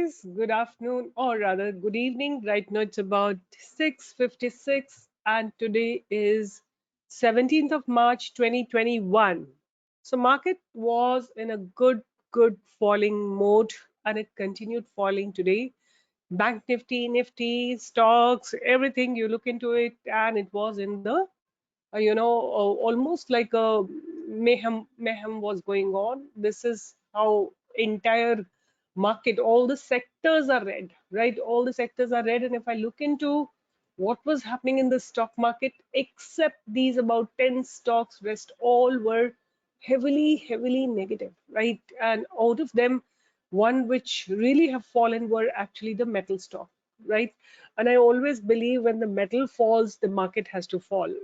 guys, good afternoon or rather good evening. Right now it's about 6:56 and today is 17th of March 2021. So market was in a good falling mode and it continued falling today. Bank Nifty, stocks, everything you look into it and it was in the almost like a mayhem was going on. This is how entire market, all the sectors are red, right? All the sectors are red. And if I look into what was happening in the stock market, except these about 10 stocks, rest all were heavily negative, right? And out of them, one which really have fallen were actually the metal stock, right? And I always believe when the metal falls, the market has to fall.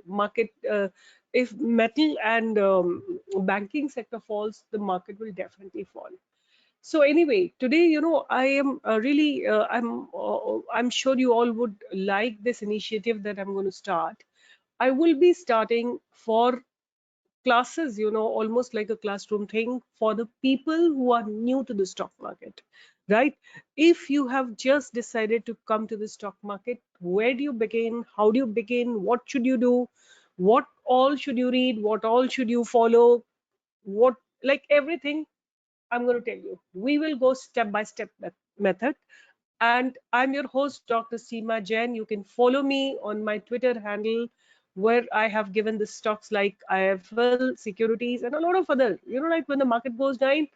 If metal and banking sector falls, the market will definitely fall. So anyway, today, I am really, I'm sure you all would like this initiative that I'm going to start. I will be starting for classes, almost like a classroom thing for the people who are new to the stock market, right? If you have just decided to come to the stock market, where do you begin? How do you begin? What should you do? What all should you read? What all should you follow? What, like everything, I'm going to tell you. We will go step by step method. And I'm your host, Dr. Seema Jain. You can follow me on my Twitter handle where I have given the stocks like IFL, securities, and a lot of other, like when the market goes down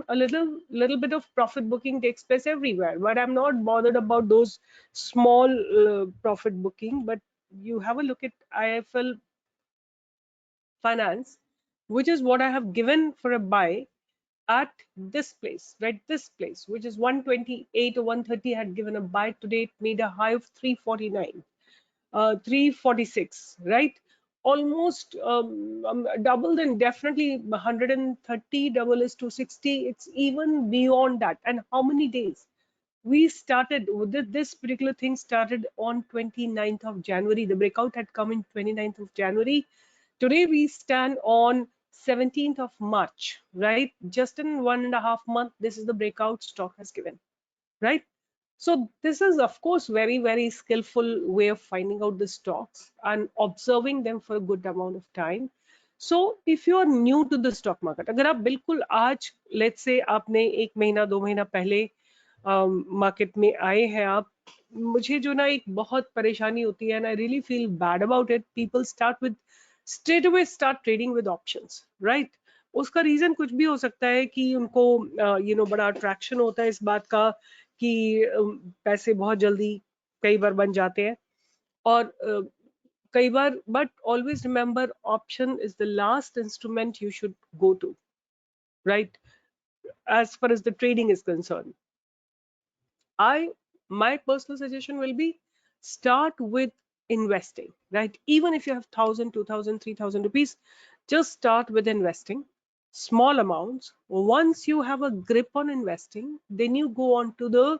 a little bit of profit booking takes place everywhere. But I'm not bothered about those small profit booking. But you have a look at IFL Finance, which is what I have given for a buy at this place, right? This place, which is 128 or 130, had given a buy today. It made a high of 349, 346, right? Almost doubled, and definitely 130 double is 260. It's even beyond that. And how many days? We started with this particular thing started on 29th of January. The breakout had come in 29th of January. Today we stand on 17th of March, right? Just in 1.5 months, this is the breakout stock has given, right? So this is of course very skillful way of finding out the stocks and observing them for a good amount of time. So if you are new to the stock market, अगर आप बिल्कुल आज let's say आपने 1 महीना 2 महीना पहले market में आए हैं आप, मुझे जो ना एक बहुत परेशानी होती है and I really feel bad about it. People straight away start trading with options, right? उसका रीजन कुछ भी हो सकता है कि उनको बड़ा अट्रैक्शन होता है इस बात का कि पैसे बहुत जल्दी कई बार बन जाते हैं और कई बार, but always remember option is the last instrument you should go to, right? As far as the trading is concerned, my personal suggestion will be start with investing, right? Even if you have 1,000, 2,000, 3,000 rupees, just start with investing small amounts. Once you have a grip on investing, then you go on to the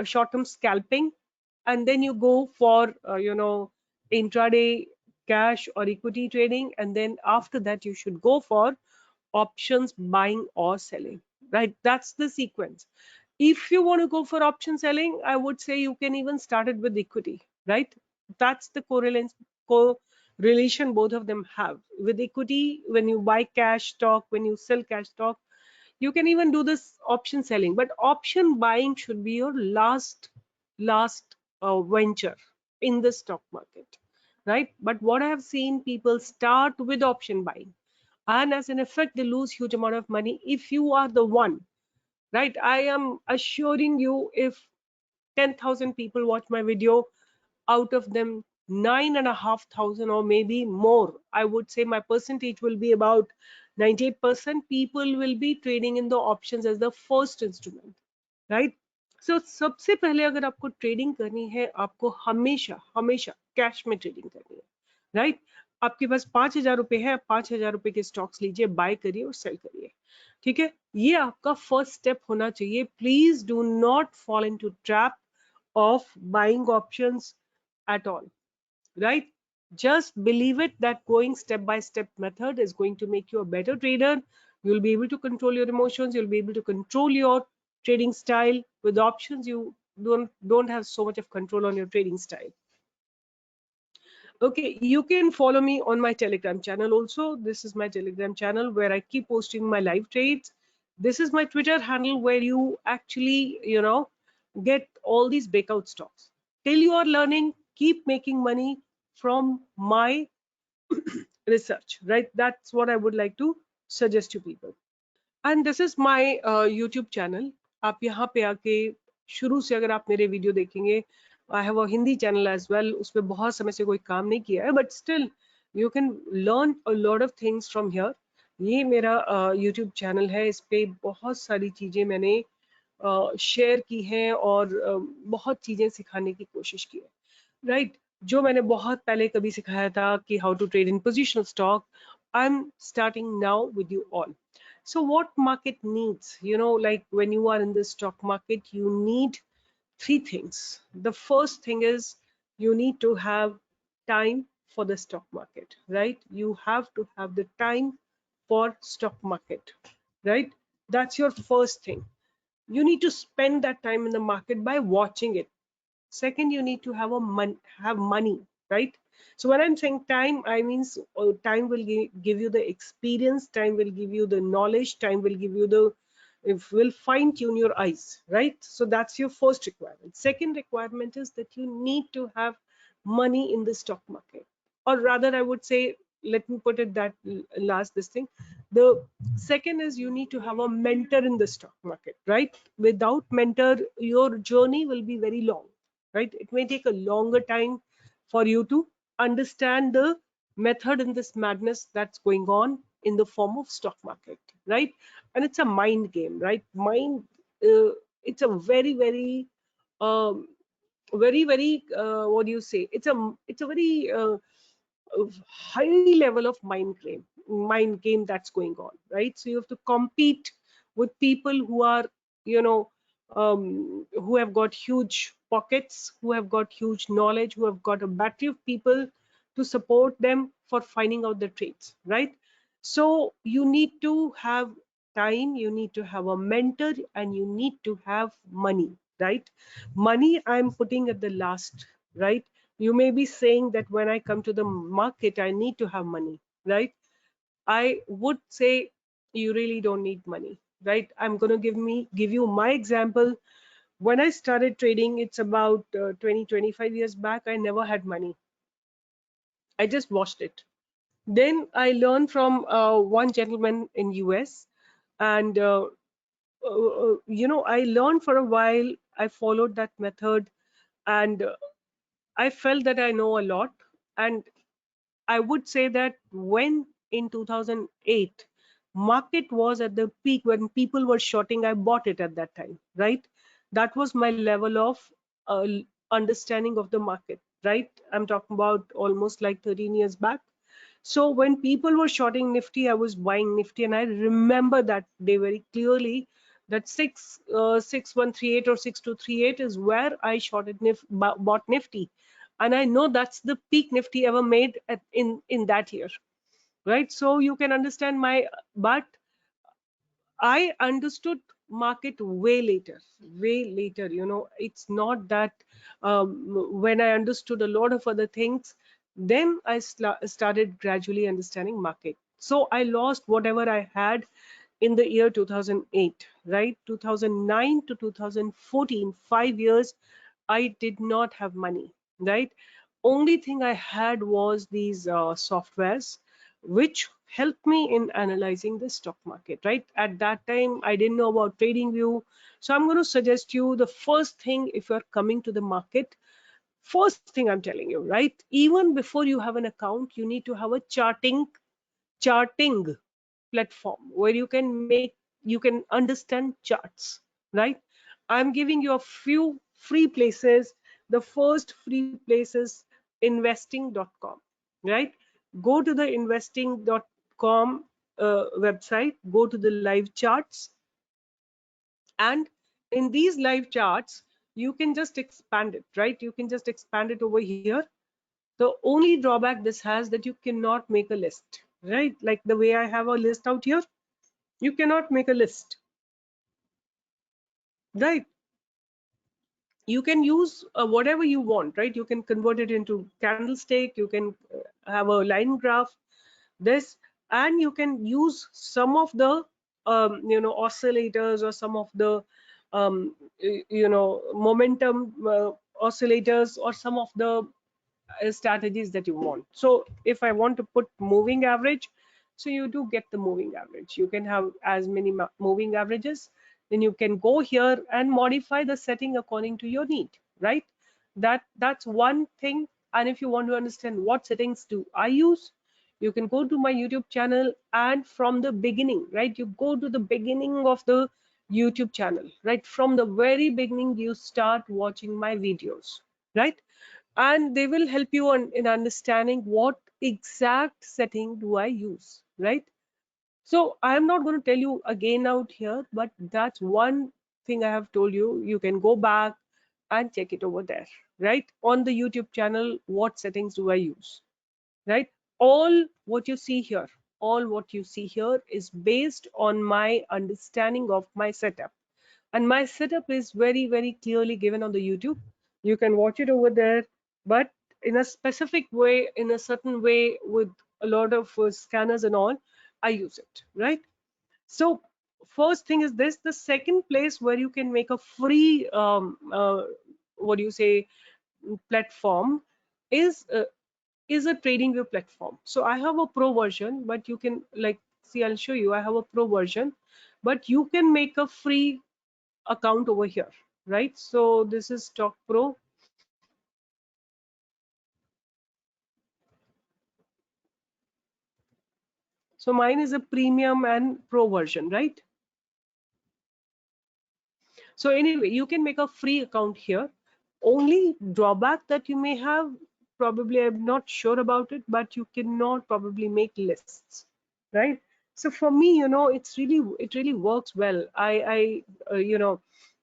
short-term scalping, and then you go for intraday cash or equity trading, and then after that you should go for options buying or selling, right? That's the sequence. If you want to go for option selling, I would say you can even start it with equity, right? That's the correlation both of them have. With equity, when you buy cash stock, when you sell cash stock, you can even do this option selling, but option buying should be your last venture in the stock market, right? But what I have seen, people start with option buying, and as an effect they lose huge amount of money. If you are the one, right, I am assuring you, if 10,000 people watch my video, out of them 9,500 or maybe more, I would say my percentage will be about 98% people will be trading in the options as the first instrument, right? So सबसे पहले अगर आपको trading करनी है, आपको हमेशा cash में trading करनी है, राइट? आपके पास 5,000 रुपए है, 5,000 रुपए के स्टॉक्स लीजिए, बाय करिए और सेल करिए, ठीक है? ये आपका फर्स्ट स्टेप होना चाहिए. Please do not fall into trap of buying options at all, right? Just believe it that going step by step method is going to make you a better trader. You'll be able to control your emotions. You'll be able to control your trading style. With options, you don't have so much of control on your trading style. Okay, you can follow me on my Telegram channel also. This is my Telegram channel where I keep posting my live trades. This is my Twitter handle where you actually, get all these breakout stocks. Till you are learning, keep making money from my research, right? That's what I would like to suggest to people. And this is my YouTube channel. आप यहाँ पे आके शुरू से अगर आप मेरे video देखेंगे, I have a Hindi channel as well. उसमें बहुत समय से कोई काम नहीं किया है, but still you can learn a lot of things from here. ये मेरा यूट्यूब चैनल है. इस पे बहुत सारी चीजें मैंने शेयर की हैं और बहुत चीजें सिखाने की कोशिश की है, राइट? जो मैंने बहुत पहले कभी सिखाया था कि how to trade in positional stock, I am starting now with you all. So what market needs, like when you are in the stock market, you need three things. The first thing is you need to have time for the stock market, right? You have to have the time for stock market, right? That's your first thing. You need to spend that time in the market by watching it. Second, you need to have have money, right? So when I'm saying time, I means time will give you the experience, time will give you the knowledge, time will give you the, if will fine tune your eyes, right? So that's your first requirement. Second requirement is that you need to have money in the stock market, or rather I would say, let me put it that last this thing. The second is you need to have a mentor in the stock market, right? Without mentor, your journey will be very long, right? It may take a longer time for you to understand the method in this madness that's going on in the form of stock market, right? And it's a mind game, right? It's a um, very what do you say, it's a very high level of mind game that's going on, right? So you have to compete with people who are, you know who have got huge pockets, who have got huge knowledge, who have got a battery of people to support them for finding out the trades, right? So you need to have time, you need to have a mentor, and you need to have money, right? Money I'm putting at the last, right? You may be saying that when I come to the market, I need to have money, right? I would say you really don't need money, right? I'm going to give you my example. When I started trading, it's about 25 years back. I never had money. I just watched it. Then I learned from one gentleman in US, and I learned for a while. I followed that method, and I felt that I know a lot. And I would say that when in 2008 market was at the peak, when people were shorting, I bought it at that time, right? That was my level of uh, understanding of the market, right? I'm talking about almost like 13 years back. So when people were shorting Nifty, I was buying Nifty, and I remember that day very clearly. That 6138 or 6238 is where I shorted bought Nifty, and I know that's the peak Nifty ever made in that year, right? So you can understand but I understood market way later, way later. It's not that when I understood a lot of other things, then I started gradually understanding market. So I lost whatever I had in the year 2008, right? 2009 to 2014, 5 years, I did not have money, right? Only thing I had was these softwares, which helped me in analyzing the stock market, right? At that time, I didn't know about TradingView. So I'm going to suggest you the first thing if you're coming to the market, first thing I'm telling you, right? Even before you have an account, you need to have a charting platform where you can understand charts, right? I'm giving you a few free places. The first free place is investing.com, right? Go to the investing.com website, go to the live charts, and in these live charts you can just expand it, right? You can just expand it over here. The only drawback this has that you cannot make a list, right? Like the way I have a list out here, You cannot make a list, right? You can use whatever you want, right? You can convert it into candlestick, you can have a line graph, this, and you can use some of the oscillators, or some of the momentum oscillators, or some of the strategies that you want. So if I want to put moving average, so you do get the moving average. You can have as many moving averages. Then you can go here and modify the setting according to your need, right? That's one thing. And if you want to understand what settings do I use, you can go to my YouTube channel, and from the beginning, right, you go to the beginning of the YouTube channel, right? From the very beginning, you start watching my videos, right? And they will help you in understanding what exact setting do I use, right? So I'm not going to tell you again out here, but that's one thing I have told you. You can go back and check it over there, right? On the YouTube channel, what settings do I use, right? All what you see here is based on my understanding of my setup. And my setup is very, very clearly given on the YouTube. You can watch it over there, but in a specific way, in a certain way, with a lot of scanners and all, I use it, right? So first thing is this. The second place where you can make a free what do you say platform is a trading view platform. So I have a pro version, but you can, like, see, I'll show you. I have a pro version, but you can make a free account over here, right? So this is stock pro. So mine is a premium and pro version, right? So anyway, you can make a free account here. Only drawback that you may have, probably, I'm not sure about it, but you cannot probably make lists, right? So for me, it really works well. I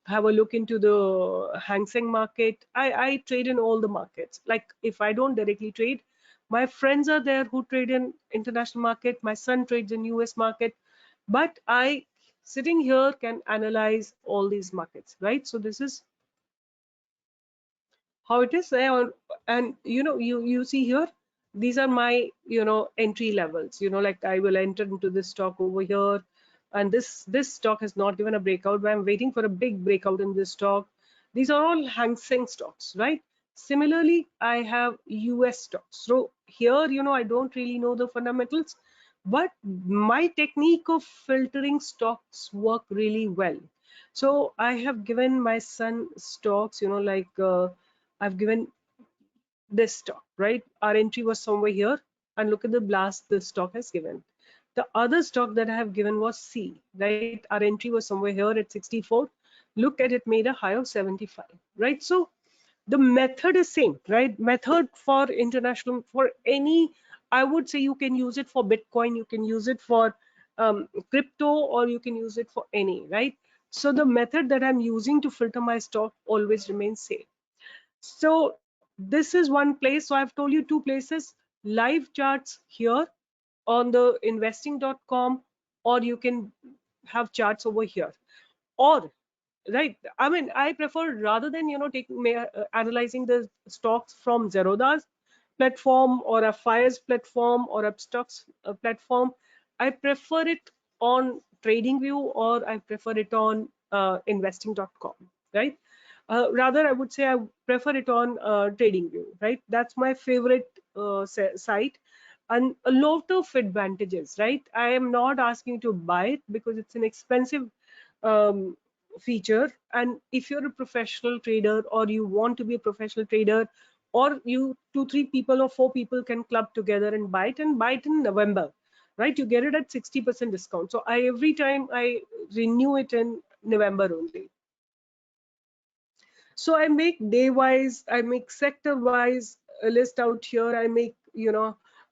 have a look into the Hang Seng market. I trade in all the markets. Like, if I don't directly trade, my friends are there who trade in international market. My son trades in US market, but I, sitting here, can analyze all these markets, right? So this is how it is there. And you see here, these are my entry levels. Like, I will enter into this stock over here, and this stock has not given a breakout, but I'm waiting for a big breakout in this stock. These are all Hang Seng stocks, right? Similarly, I have US stocks. So here, I don't really know the fundamentals, but my technique of filtering stocks work really well. So I have given my son stocks, like, I've given this stock, right? Our entry was somewhere here, and look at the blast the stock has given. The other stock that I have given was C, right? Our entry was somewhere here at 64. Look at it, made a high of 75, right? So the method is same, right? Method for international, for any, I would say, you can use it for Bitcoin, you can use it for crypto, or you can use it for any, right? So the method that I'm using to filter my stock always remains same. So this is one place. So I've told you two places: live charts here on the investing.com, or you can have charts over here, or, right, I mean, I prefer, rather than analyzing the stocks from Zerodha's platform, or a Fire's platform, or Upstock's platform, I prefer it on TradingView, or I prefer it on investing.com, right? Rather, I would say I prefer it on TradingView, right? That's my favorite site, and a lot of advantages, right? I am not asking you to buy it because it's an expensive um, feature. And if you're a professional trader, or you want to be a professional trader, or you two, three people or four people can club together and buy it in November, right? You get it at 60% discount. So I, every time I renew it in November only. So I make day wise, I make sector wise a list out here. I make,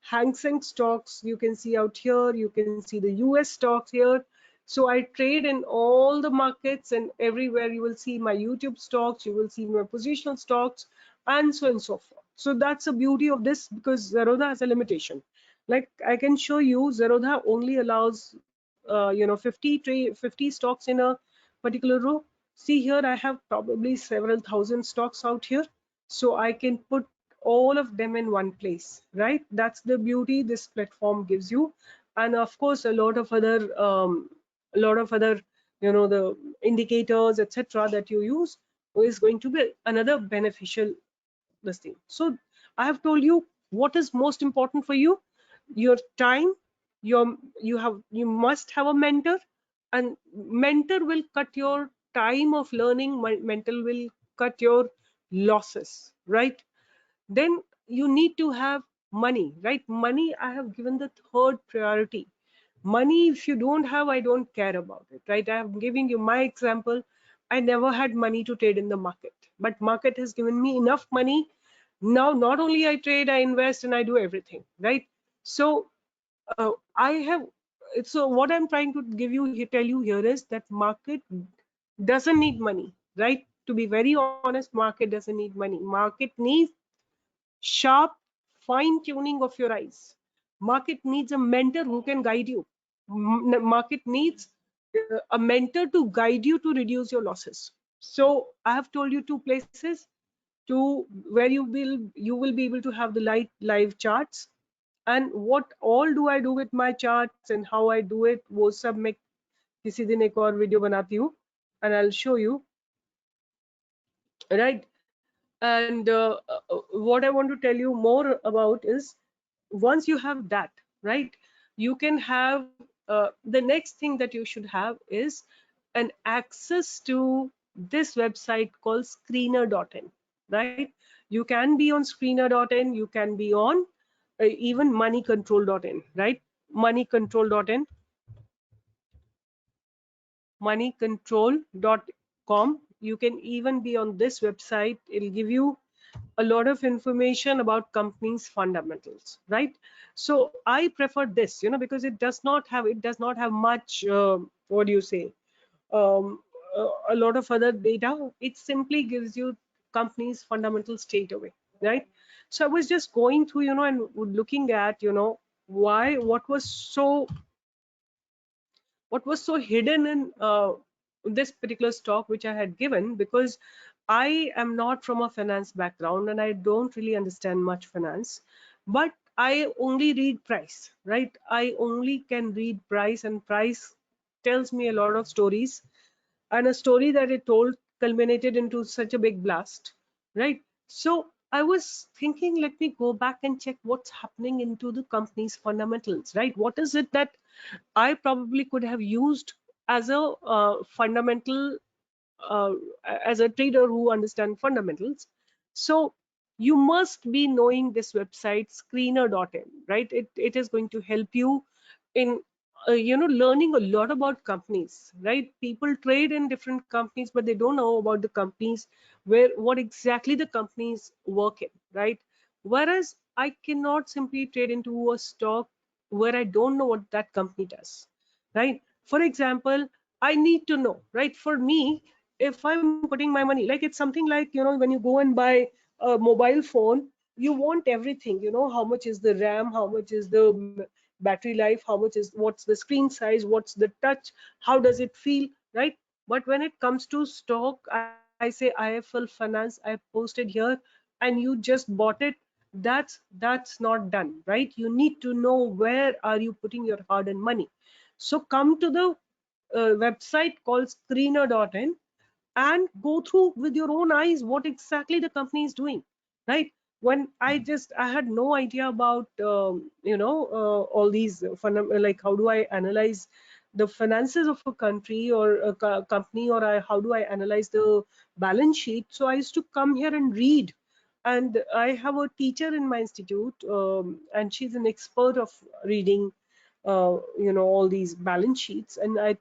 Hang Seng stocks, you can see out here. You can see the US stocks here. So I trade in all the markets, and everywhere you will see my YouTube stocks, you will see my positional stocks, and so on and so forth. So that's the beauty of this, because Zerodha has a limitation. Like, I can show you, Zerodha only allows 50 stocks in a particular row. See here, I have probably several thousand stocks out here, so I can put all of them in one place, right? That's the beauty this platform gives you. And of course a lot of other the indicators, etc., that you use is going to be another beneficial this thing. So I have told you what is most important for you: your time. You must have a mentor, and mentor will cut your time of learning. Mentor will cut your losses, right? Then you need to have money, right? Money, I have given the third priority. Money, if you don't have, I don't care about it, right? I am giving you my example. I never had money to trade in the market, but market has given me enough money. Now not only I trade, I invest, and I do everything, right? So I have, so what I'm trying to tell you here is that market doesn't need money, right? To be very honest, market doesn't need money. Market needs sharp fine tuning of your eyes. Market needs a mentor who can guide you. Market needs a mentor to guide you to reduce your losses. So I have told you two places to where you will be able to have the live charts. And what all do I do with my charts and how I do it, वो सब मैं किसी दिन एक और video बनाती हूँ, and I'll show you, right? And what I want to tell you more about is, once you have that, right, you can have the next thing that you should have is an access to this website called screener.in, right? You can be on screener.in, you can be on even moneycontrol.in, right? Moneycontrol.in, moneycontrol.com. You can even be on this website. It'll give you a lot of information about companies fundamentals, right? So I prefer this, because it does not have much what do you say, a lot of other data. It simply gives you companies fundamentals straight away, right? So I was just going through, and looking at, why what was so hidden in this particular stock which I had given, because I am not from a finance background and I don't really understand much finance, but I only read price, right? I only can read price, and price tells me a lot of stories, and a story that it told culminated into such a big blast, right? So I was thinking, let me go back and check what's happening into the company's fundamentals, right? What is it that I probably could have used as a fundamental, uh, as a trader who understands fundamentals. So you must be knowing this website screener.in, right? It is going to help you in learning a lot about companies, right? People trade in different companies, but they don't know about the companies, where what exactly the companies work in, right? Whereas I cannot simply trade into a stock where I don't know what that company does, right? For example, I need to know, right? For me, if I'm putting my money, like, it's something like, when you go and buy a mobile phone, you want everything, how much is the RAM, how much is the battery life, what's the screen size, what's the touch, how does it feel, right? But when it comes to stock, I say IFL Finance, I posted here, and you just bought it. That's not done, right? You need to know where are you putting your hard-earned money. So come to the website called screener.in and go through with your own eyes what exactly the company is doing, right? When I had no idea about all these like, how do I analyze the finances of a country or a company, or how do I analyze the balance sheet? So I used to come here and read, and I have a teacher in my institute, and she's an expert of reading all these balance sheets, and I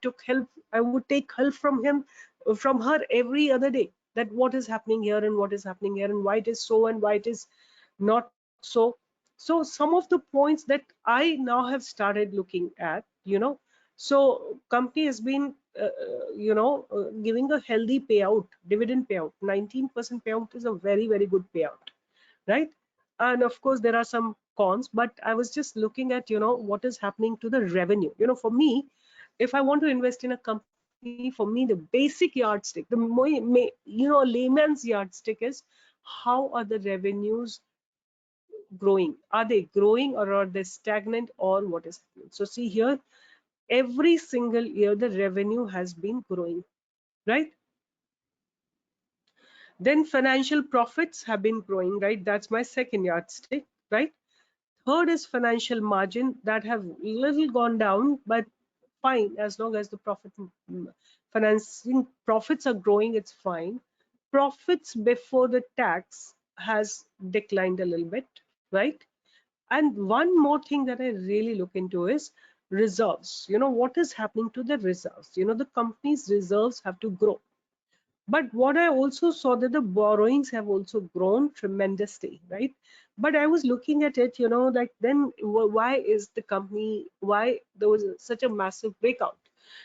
would take help from her every other day, that what is happening here and what is happening here and why it is so and why it is not so. So some of the points that I now have started looking at, so company has been giving a healthy payout, dividend payout. 19% payout is a very, very good payout, right? And of course there are some cons, but I was just looking at what is happening to the revenue. For me, if I want to invest in a company, for me, the basic yardstick, layman's yardstick is, how are the revenues growing? Are they growing, or are they stagnant, or what is happening? So see here, every single year the revenue has been growing, right? Then financial profits have been growing, right? That's my second yardstick, right? Third is financial margin, that have little gone down, but fine, as long as the financing profits are growing, it's fine. Profits before the tax has declined a little bit, right? And one more thing that I really look into is reserves. What is happening to the reserves? The company's reserves have to grow. But what I also saw, that the borrowings have also grown tremendously, right? But I was looking at it, like, then why is the company, why there was such a massive breakout?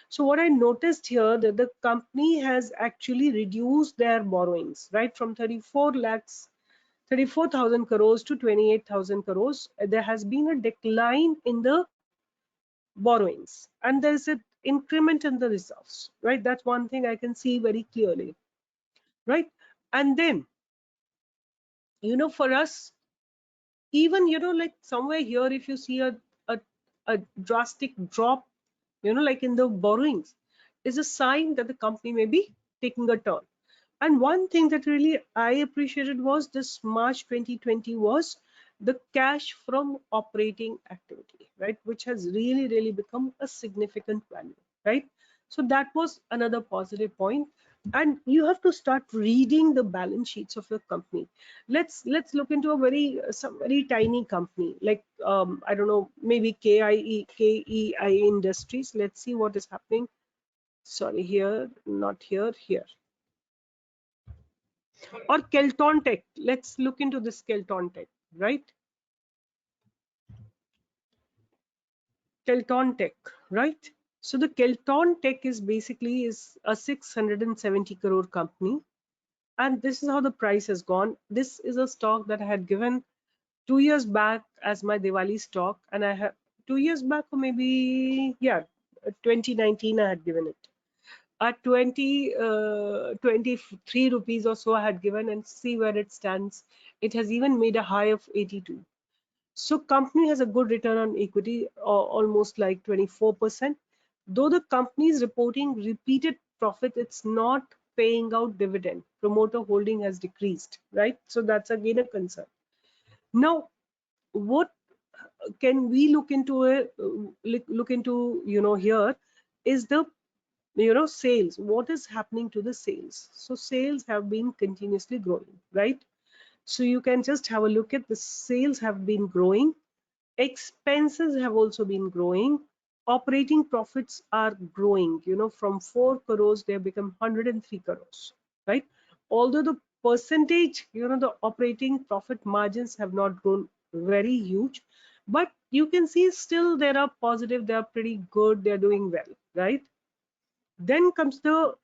So what I noticed here, that the company has actually reduced their borrowings, right, from 34,000 crores to 28,000 crores. There has been a decline in the borrowings, and there's an increment in the reserves, right? That's one thing I can see very clearly, right? And then, for us, even, like somewhere here, if you see a, a drastic drop, like in the borrowings, is a sign that the company may be taking a turn. And one thing that really I appreciated was this March 2020 was the cash from operating activity, right, which has really, really become a significant value, right? So that was another positive point. And you have to start reading the balance sheets of your company. Let's look into a some very tiny company, like I don't know, maybe KEI Industries. Let's see what is happening. Sorry, here, not here, here. Or 𝐾𝐿TON. Let's look into this 𝐾𝐿TON, right? 𝐾𝐿TON, right? So the 𝐾𝐿TON is basically is a 670 crore company, and this is how the price has gone. This is a stock that I had given 2 years back as my Diwali stock, and I have 2 years back, or maybe, yeah, 2019 I had given it. At 23 rupees or so I had given, and see where it stands. It has even made a high of 82. So company has a good return on equity, almost like 24%. Though the company is reporting repeated profit, it's not paying out dividend. Promoter holding has decreased, right? So that's again a concern. Now, what can we look into? Look into, here is the sales. What is happening to the sales? So sales have been continuously growing, right? So you can just have a look at the sales have been growing. Expenses have also been growing. Operating profits are growing, from 4 crores they have become 103 crores, right? Although the percentage, the operating profit margins have not grown very huge, but you can see still there are positive, they are pretty good, they're doing well, right? Then comes the,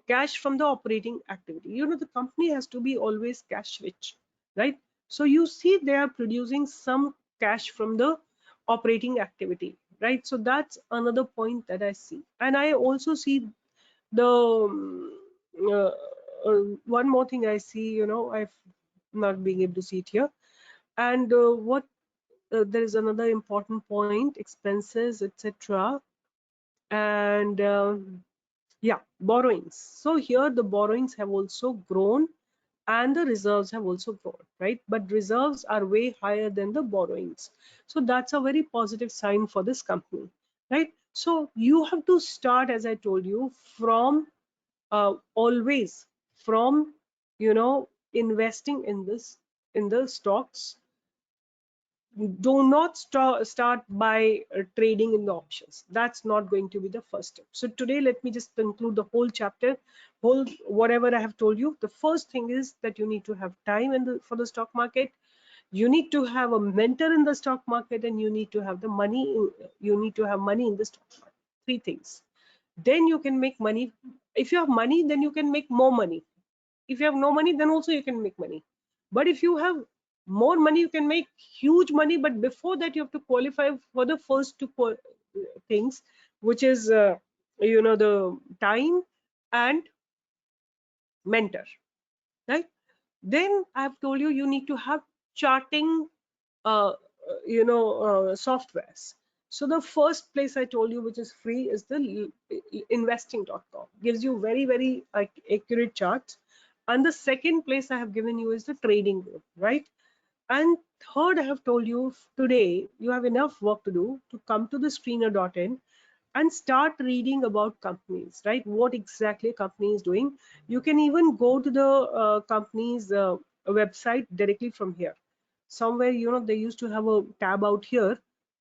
cash from the operating activity. The company has to be always cash rich, right? So you see they are producing some cash from the operating activity, right? So that's another point that I see. And I also see the uh, one more thing I see, I've not being able to see it here. And what there is another important point, expenses, etc. And yeah, borrowings. So here the borrowings have also grown, and the reserves have also grown, right? But reserves are way higher than the borrowings. So that's a very positive sign for this company, right? So you have to start, as I told you, from always from, investing in the stocks. Do not start by trading in the options. That's not going to be the first step. So today, let me just conclude the whole chapter, whatever I have told you. The first thing is that you need to have time for the stock market. You need to have a mentor in the stock market, and you need to have the money. You need to have money in the stock market. Three things. Then you can make money. If you have money, then you can make more money. If you have no money, then also you can make money. But if you have more money, you can make huge money, but before that you have to qualify for the first two things, which is the time and mentor, right? Then I've told you, you need to have charting softwares. So the first place I told you, which is free, is the investing.com. Gives you very, very accurate charts. And the second place I have given you is the trading group, right? And third, I have told you, today you have enough work to do to come to the screener.in and start reading about companies, right? What exactly a company is doing. You can even go to the company's website directly from here. Somewhere, they used to have a tab out here,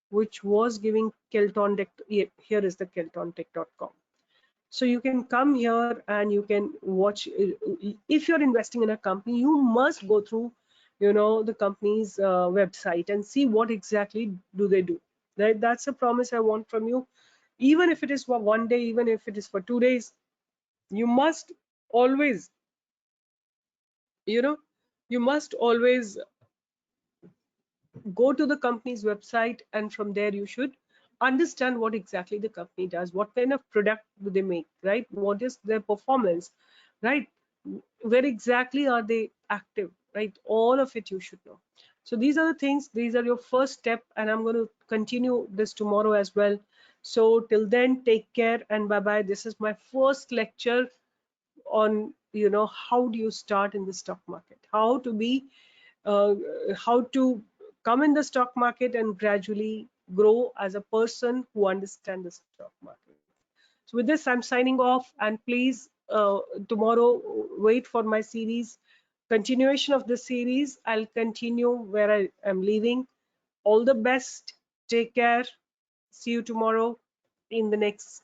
which was giving Kelton. Here is the keltontech.com. So you can come here and you can watch. If you're investing in a company, you must go through the company's website and see what exactly do they do, right? That's a promise I want from you. Even if it is for one day, even if it is for 2 days, you must always you know you must always go to the company's website, and from there you should understand what exactly the company does, what kind of product do they make, right? What is their performance, right? Where exactly are they active, right? All of it you should know. So these are the things, these are your first step, and I'm going to continue this tomorrow as well. So till then, take care and bye bye. This is my first lecture on how do you start in the stock market, how to be uh, how to come in the stock market and gradually grow as a person who understands the stock market. So with this, I'm signing off, and please tomorrow wait for my series continuation of this series. I'll continue where I am leaving. All the best, take care, see you tomorrow in the next